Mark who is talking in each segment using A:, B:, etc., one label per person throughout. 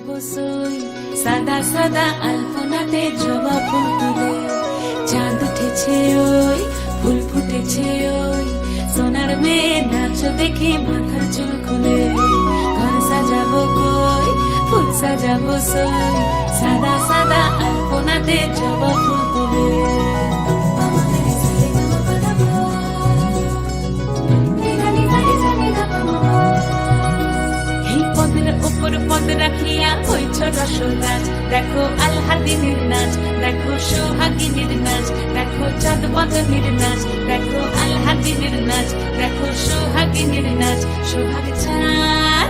A: সাজাবো সই সাদা সাদা আলপনাতে জবা ফুল তুলে, চাঁদ উঠেছে ওই ফুল ফুটেছে ওই, সোনার মেয়ে নাচ দেখি মাথার চুল খুলে। ঘর সাজাবো কই ফুল সাজাবো সই সাদা সাদা আলপনাতে জবা ফুল তুলে। পদ রাখিয়া হইছ রসরাজ, দেখো আলহাদিনের নাচ, দেখো সোহাগিনীর নাচ, দেখো চাঁদ বদনের নাচ, দেখো আলহাদিনের নাচ, দেখো সোহাগিনীর নাচ। সোহাগ চাঁদ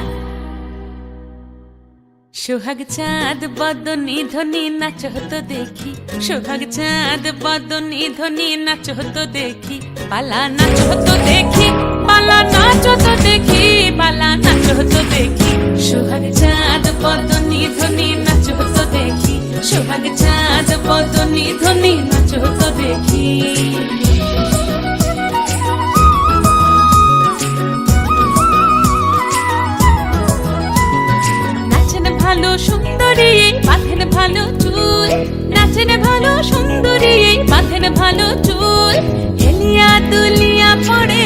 A: সোহাগ চাঁদ বদনী ধ্বনি নাচ হতো দেখি, সোহাগ চাঁদ বদনী ধ্বনি নাচ হতো দেখি, পালা নাচ হতো দেখি, পালা নাচ হতো দেখি, পালা নাচ হতো দেখি। সোহাগ চাঁদ বদনী ধ্বনি নাচ হতো দেখি, সোহাগ চাঁদ বদনী ধ্বনি নাচ হতো দেখি। নাচেন ভালো সুন্দরী বাঁধেন ভালো চুল, নাচেন ভালো সুন্দরী বাঁধেন ভালো চুল, হেলিয়া দুলিয়া পড়ে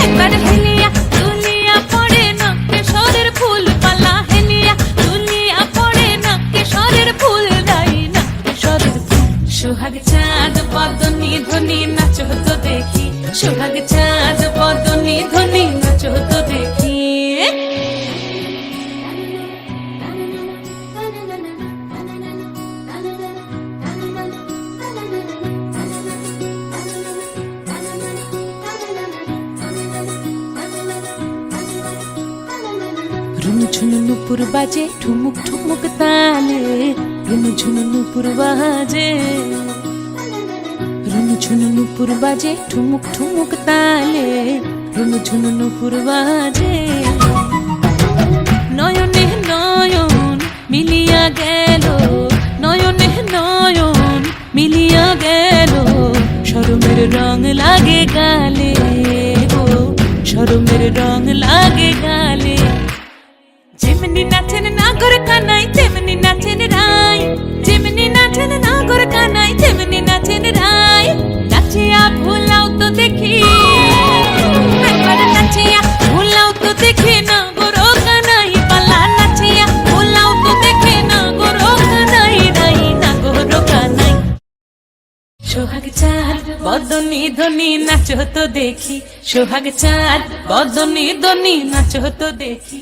A: একবার হেলিয়া দুলিয়া পড়ে নকে সরের ফুল পালা, হেলিয়া দুলিয়া পড়ে নকে সরের ফুল গাই নকে সরের ফুল। সোহাগ চাঁদ বদনী ধ্বনি নাচ হতো দেখি, সোহাগ চাঁদ বদনী ধ্বনি নাচ হতো দেখি। ঝুনু নুপুর বাজে ঠুমুক ঠুমুক তালে, রুনু ঝুনু নুপুর বাজে, রুনু ঝুনু নুপুর বাজে ঠুমুক ঠুমুক তালে, রুনু ঝুনু নুপুর বাজে। নয়নে নয়ন মিলিয়া গেল, নয়নে নয়ন মিলিয়া গেল, শরমের রং লাগে গালে গো, শরমের রং লাগে গালে। যেমনি নাচেন নাগর কানাই তেমনি নাচেন রাই, যেমনি নাচেন নাগর কানাই তেমনি নাচেন রাই, নাচিয়া ভুলাও তো দেখি একবার নাচিয়া ভুলাও তো দেখি নাগর কানাই পালা, নাচিয়া ভুলাও তো দেখি নাগর কানাই রাই নাগর কানাই। সোহাগ চাঁদ বদনী ধ্বনি নাচ হতো দেখি, সোহাগ চাঁদ বদনী ধ্বনি নাচ হতো দেখি।